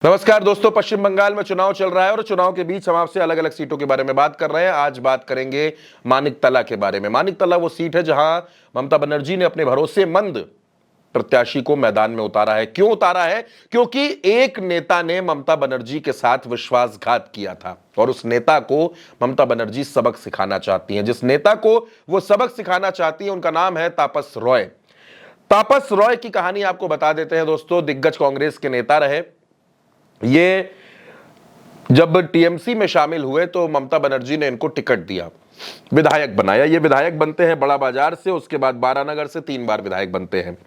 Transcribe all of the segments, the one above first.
नमस्कार दोस्तों, पश्चिम बंगाल में चुनाव चल रहा है और चुनाव के बीच हम आपसे अलग अलग सीटों के बारे में बात कर रहे हैं। आज बात करेंगे मानिकतला के बारे में। मानिकतला वो सीट है जहां ममता बनर्जी ने अपने भरोसेमंद प्रत्याशी को मैदान में उतारा है। क्यों उतारा है? क्योंकि एक नेता ने ममता बनर्जी के साथ विश्वासघात किया था और उस नेता को ममता बनर्जी सबक सिखाना चाहती हैं। जिस नेता को वो सबक सिखाना चाहती है उनका नाम है तापस रॉय। तापस रॉय की कहानी आपको बता देते हैं दोस्तों। दिग्गज कांग्रेस के नेता रहे। ये जब टीएमसी में शामिल हुए तो ममता बनर्जी ने इनको टिकट दिया, विधायक बनाया। ये विधायक बनते हैं बड़ा बाजार से, उसके बाद बारानगर से 3 बार विधायक बनते हैं।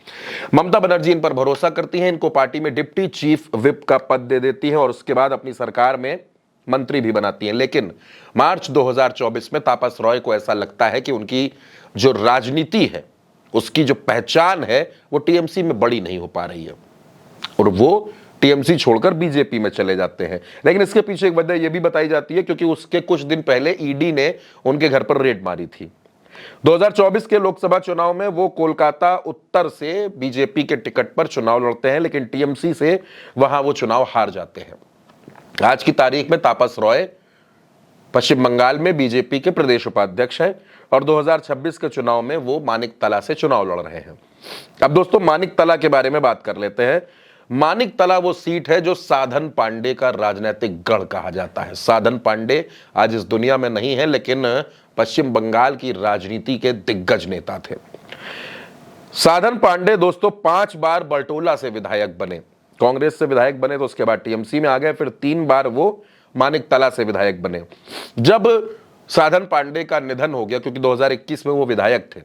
ममता बनर्जी इन पर भरोसा करती हैं, इनको पार्टी में डिप्टी चीफ विप का पद दे देती हैं और उसके बाद अपनी सरकार में मंत्री भी बनाती हैं। लेकिन मार्च 2024 में तापस रॉय को ऐसा लगता है कि उनकी जो राजनीति है, उसकी जो पहचान है, वो टीएमसी में बड़ी नहीं हो पा रही है और वो टीएमसी छोड़कर बीजेपी में चले जाते हैं। लेकिन इसके पीछे एक वजह यह भी बताई जाती है क्योंकि उसके कुछ दिन पहले ईडी ने उनके घर पर रेड मारी थी। 2024 के लोकसभा चुनाव में वो कोलकाता उत्तर से बीजेपी के टिकट पर चुनाव लड़ते हैं, लेकिन टीएमसी से वहां वो चुनाव हार जाते हैं। आज की तारीख में तापस रॉय पश्चिम बंगाल में बीजेपी के प्रदेश उपाध्यक्ष हैं और 2026 के चुनाव में वो मानिकतला से चुनाव लड़ रहे हैं। अब दोस्तों, मानिकतला के बारे में बात कर लेते हैं। मानिकतला वो सीट है जो साधन पांडे का राजनीतिक गढ़ कहा जाता है। साधन पांडे आज इस दुनिया में नहीं है, लेकिन पश्चिम बंगाल की राजनीति के दिग्गज नेता थे। साधन पांडे दोस्तों 5 बार बरटोला से विधायक बने, कांग्रेस से विधायक बने तो उसके बाद टीएमसी में आ गए, फिर 3 बार वो मानिकतला से विधायक बने। जब साधन पांडे का निधन हो गया, क्योंकि 2021 में वो विधायक थे,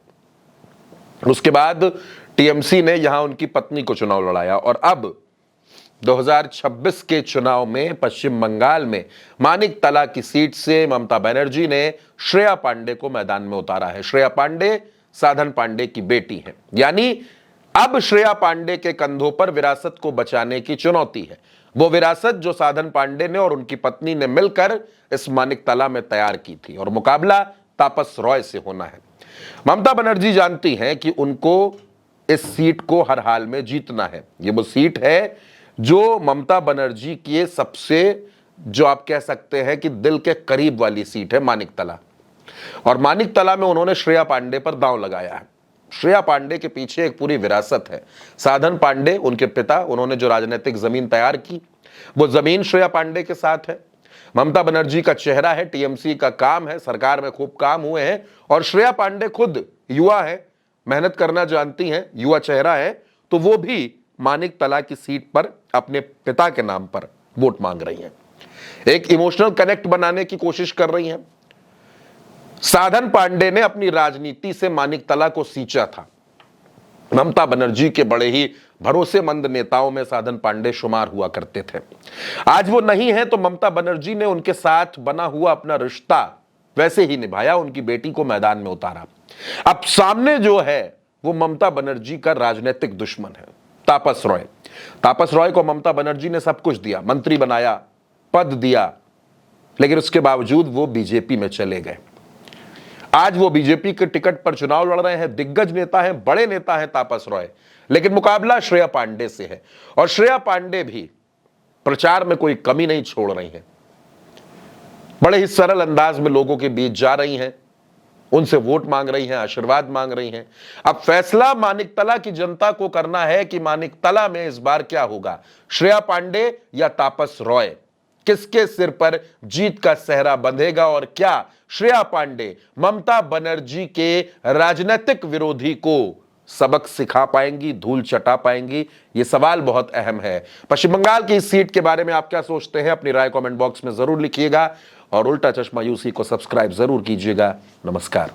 उसके बाद टीएमसी ने यहां उनकी पत्नी को चुनाव लड़ाया और अब 2026 के चुनाव में पश्चिम बंगाल में मानिकतला की सीट से ममता बनर्जी ने श्रेया पांडे को मैदान में उतारा है। श्रेया पांडे साधन पांडे की बेटी है, यानी अब श्रेया पांडे के कंधों पर विरासत को बचाने की चुनौती है। वो विरासत जो साधन पांडे ने और उनकी पत्नी ने मिलकर इस मानिकतला में तैयार की थी और मुकाबला तापस रॉय से होना है। ममता बनर्जी जानती हैं कि उनको इस सीट को हर हाल में जीतना है। ये वो सीट है जो ममता बनर्जी की सबसे, जो आप कह सकते हैं कि दिल के करीब वाली सीट है, मानिकतला। और मानिकतला में उन्होंने श्रेया पांडे पर दांव लगाया है। श्रेया पांडे के पीछे एक पूरी विरासत है। साधन पांडे उनके पिता, उन्होंने जो राजनीतिक जमीन तैयार की वो जमीन श्रेया पांडे के साथ है। ममता बनर्जी का चेहरा है, टीएमसी का काम है, सरकार में खूब काम हुए हैं और श्रेया पांडे खुद युवा है, मेहनत करना जानती हैं, युवा चेहरा है, तो वो भी मानिकतला की सीट पर अपने पिता के नाम पर वोट मांग रही हैं। एक इमोशनल कनेक्ट बनाने की कोशिश कर रही हैं। साधन पांडे ने अपनी राजनीति से मानिकतला को सींचा था। ममता बनर्जी के बड़े ही भरोसेमंद नेताओं में साधन पांडे शुमार हुआ करते थे। आज वो नहीं है तो ममता बनर्जी ने उनके साथ बना हुआ अपना रिश्ता वैसे ही निभाया, उनकी बेटी को मैदान में उतारा। अब सामने जो है वो ममता बनर्जी का राजनीतिक दुश्मन है, तापस रॉय। तापस रॉय को ममता बनर्जी ने सब कुछ दिया, मंत्री बनाया, पद दिया, लेकिन उसके बावजूद वो बीजेपी में चले गए। आज वो बीजेपी के टिकट पर चुनाव लड़ रहे हैं, दिग्गज नेता हैं, बड़े नेता हैं तापस रॉय, लेकिन मुकाबला श्रेया पांडे से है और श्रेया पांडे भी प्रचार में कोई कमी नहीं छोड़ रही हैं। बड़े ही सरल अंदाज में लोगों के बीच जा रही हैं, उनसे वोट मांग रही हैं, आशीर्वाद मांग रही हैं। अब फैसला मानिकतला की जनता को करना है कि मानिकतला में इस बार क्या होगा, श्रेया पांडे या तापस रॉय, किसके सिर पर जीत का सेहरा बंधेगा और क्या श्रेया पांडे ममता बनर्जी के राजनीतिक विरोधी को सबक सिखा पाएंगी, धूल चटा पाएंगी? यह सवाल बहुत अहम है। पश्चिम बंगाल की इस सीट के बारे में आप क्या सोचते हैं? अपनी राय कमेंट बॉक्स में जरूर लिखिएगा और उल्टा चश्मा यूसी को सब्सक्राइब जरूर कीजिएगा। नमस्कार।